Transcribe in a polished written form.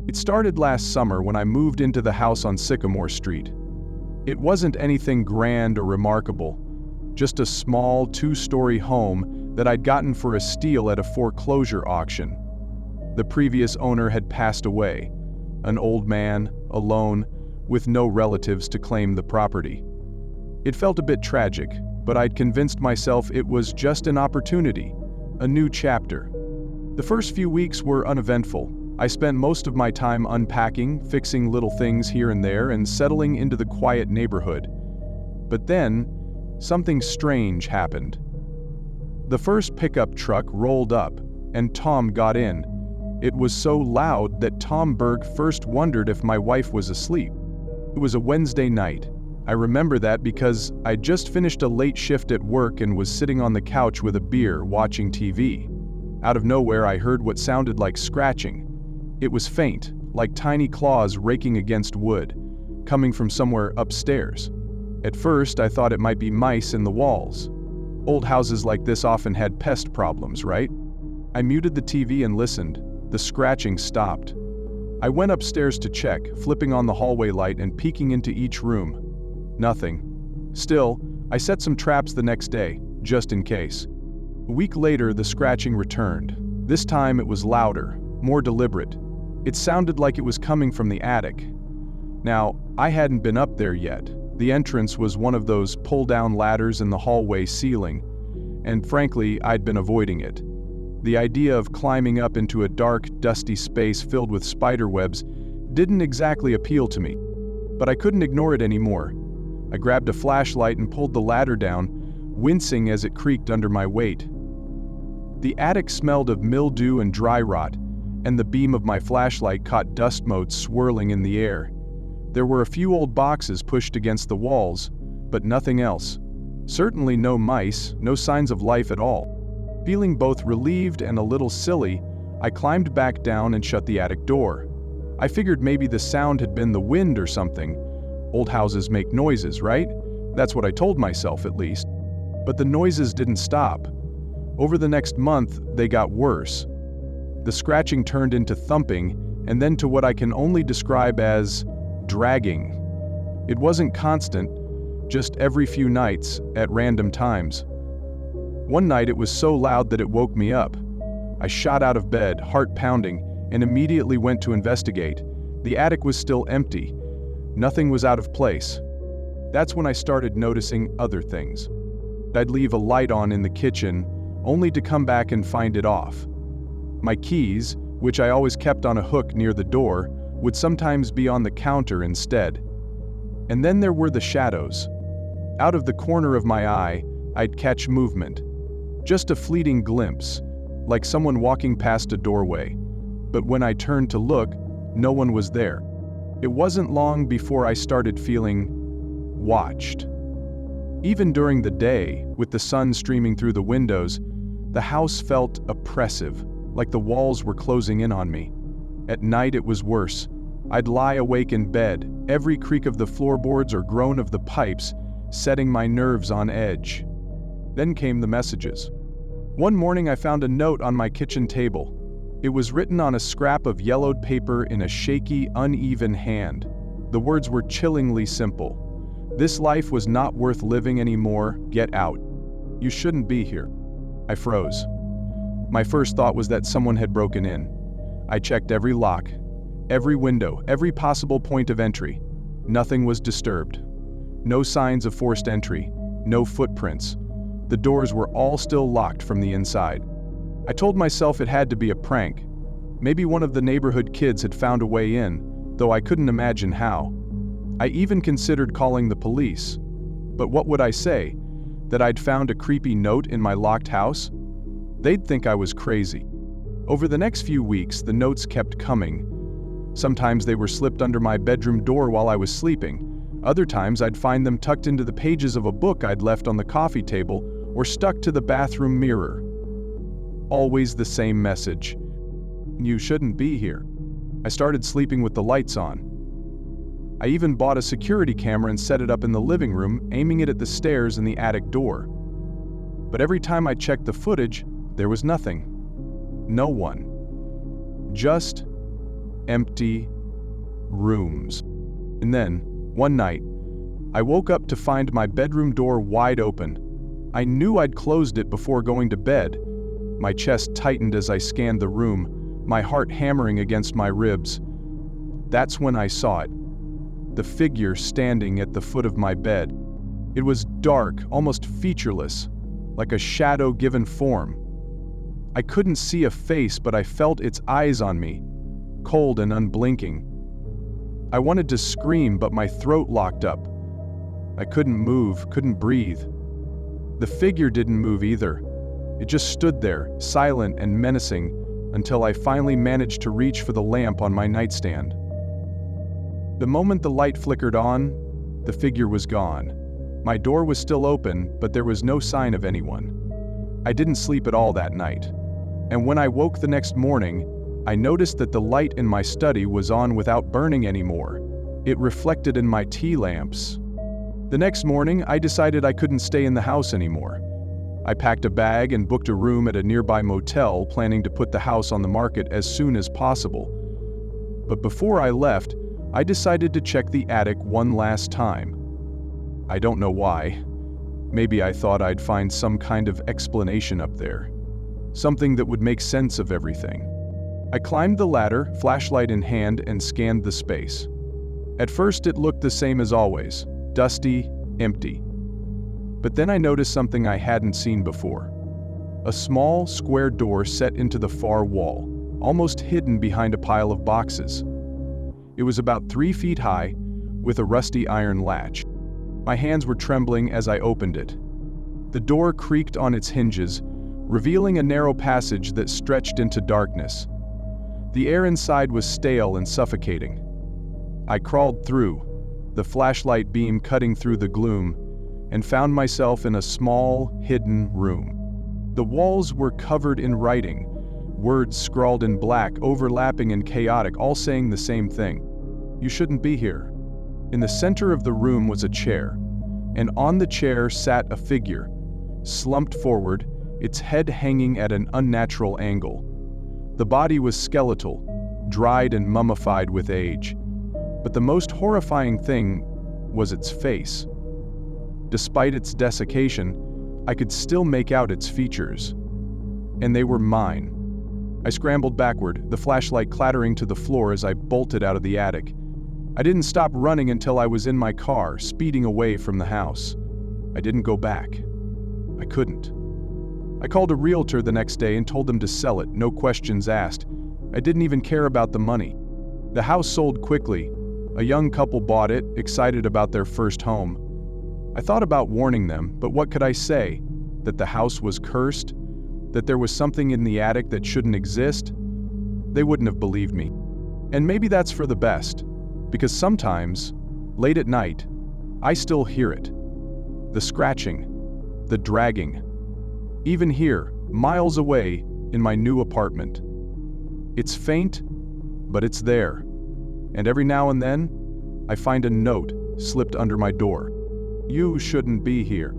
It started last summer when I moved into the house on Sycamore Street. It wasn't anything grand or remarkable, just a small two-story home that I'd gotten for a steal at a foreclosure auction. The previous owner had passed away, an old man, alone, with no relatives to claim the property. It felt a bit tragic, but I'd convinced myself it was just an opportunity, a new chapter. The first few weeks were uneventful. I spent most of my time unpacking, fixing little things here and there, and settling into the quiet neighborhood. But then, something strange happened. The first pickup truck rolled up, and Tom got in. It was so loud that Tom Berg first wondered if my wife was asleep. It was a Wednesday night. I remember that because I'd just finished a late shift at work and was sitting on the couch with a beer, watching TV. Out of nowhere, I heard what sounded like scratching. It was faint, like tiny claws raking against wood, coming from somewhere upstairs. At first, I thought it might be mice in the walls. Old houses like this often had pest problems, right? I muted the TV and listened. The scratching stopped. I went upstairs to check, flipping on the hallway light and peeking into each room. Nothing. Still, I set some traps the next day, just in case. A week later, the scratching returned. This time it was louder, more deliberate. It sounded like it was coming from the attic. Now, I hadn't been up there yet. The entrance was one of those pull-down ladders in the hallway ceiling, and frankly, I'd been avoiding it. The idea of climbing up into a dark, dusty space filled with spider webs didn't exactly appeal to me. But I couldn't ignore it anymore. I grabbed a flashlight and pulled the ladder down, wincing as it creaked under my weight. The attic smelled of mildew and dry rot, and the beam of my flashlight caught dust motes swirling in the air. There were a few old boxes pushed against the walls, but nothing else. Certainly no mice, no signs of life at all. Feeling both relieved and a little silly, I climbed back down and shut the attic door. I figured maybe the sound had been the wind or something. Old houses make noises, right? That's what I told myself, at least. But the noises didn't stop. Over the next month, they got worse. The scratching turned into thumping, and then to what I can only describe as dragging. It wasn't constant, just every few nights, at random times. One night it was so loud that it woke me up. I shot out of bed, heart pounding, and immediately went to investigate. The attic was still empty. Nothing was out of place. That's when I started noticing other things. I'd leave a light on in the kitchen, only to come back and find it off. My keys, which I always kept on a hook near the door, would sometimes be on the counter instead. And then there were the shadows. Out of the corner of my eye, I'd catch movement. Just a fleeting glimpse, like someone walking past a doorway. But when I turned to look, no one was there. It wasn't long before I started feeling watched. Even during the day, with the sun streaming through the windows, the house felt oppressive, like the walls were closing in on me. At night it was worse. I'd lie awake in bed, every creak of the floorboards or groan of the pipes setting my nerves on edge. Then came the messages. One morning I found a note on my kitchen table. It was written on a scrap of yellowed paper in a shaky, uneven hand. The words were chillingly simple. This life was not worth living anymore. Get out. You shouldn't be here. I froze. My first thought was that someone had broken in. I checked every lock, every window, every possible point of entry. Nothing was disturbed. No signs of forced entry, no footprints. The doors were all still locked from the inside. I told myself it had to be a prank. Maybe one of the neighborhood kids had found a way in, though I couldn't imagine how. I even considered calling the police. But what would I say? That I'd found a creepy note in my locked house? They'd think I was crazy. Over the next few weeks, the notes kept coming. Sometimes they were slipped under my bedroom door while I was sleeping. Other times I'd find them tucked into the pages of a book I'd left on the coffee table or stuck to the bathroom mirror. Always the same message. You shouldn't be here. I started sleeping with the lights on. I even bought a security camera and set it up in the living room, aiming it at the stairs and the attic door. But every time I checked the footage, there was nothing. No one. Just empty rooms. And then, one night, I woke up to find my bedroom door wide open. I knew I'd closed it before going to bed. My chest tightened as I scanned the room, my heart hammering against my ribs. That's when I saw it. The figure standing at the foot of my bed. It was dark, almost featureless, like a shadow given form. I couldn't see a face, but I felt its eyes on me, cold and unblinking. I wanted to scream, but my throat locked up. I couldn't move, couldn't breathe. The figure didn't move either. It just stood there, silent and menacing, until I finally managed to reach for the lamp on my nightstand. The moment the light flickered on, the figure was gone. My door was still open, but there was no sign of anyone. I didn't sleep at all that night. And when I woke the next morning, I noticed that the light in my study was on without burning anymore. It reflected in my tea lamps. The next morning, I decided I couldn't stay in the house anymore. I packed a bag and booked a room at a nearby motel, planning to put the house on the market as soon as possible. But before I left, I decided to check the attic one last time. I don't know why. Maybe I thought I'd find some kind of explanation up there. Something that would make sense of everything. I climbed the ladder, flashlight in hand, and scanned the space. At first it looked the same as always, dusty, empty. But then I noticed something I hadn't seen before. A small, square door set into the far wall, almost hidden behind a pile of boxes. It was about 3 feet high, with a rusty iron latch. My hands were trembling as I opened it. The door creaked on its hinges, revealing a narrow passage that stretched into darkness. The air inside was stale and suffocating. I crawled through, the flashlight beam cutting through the gloom, and found myself in a small, hidden room. The walls were covered in writing, words scrawled in black, overlapping and chaotic, all saying the same thing. You shouldn't be here. In the center of the room was a chair, and on the chair sat a figure, slumped forward, its head hanging at an unnatural angle. The body was skeletal, dried and mummified with age. But the most horrifying thing was its face. Despite its desiccation, I could still make out its features. And they were mine. I scrambled backward, the flashlight clattering to the floor as I bolted out of the attic. I didn't stop running until I was in my car, speeding away from the house. I didn't go back. I couldn't. I called a realtor the next day and told them to sell it, no questions asked. I didn't even care about the money. The house sold quickly. A young couple bought it, excited about their first home. I thought about warning them, but what could I say? That the house was cursed? That there was something in the attic that shouldn't exist? They wouldn't have believed me. And maybe that's for the best, because sometimes, late at night, I still hear it. The scratching, the dragging. Even here, miles away, in my new apartment. It's faint, but it's there. And every now and then, I find a note slipped under my door. You shouldn't be here.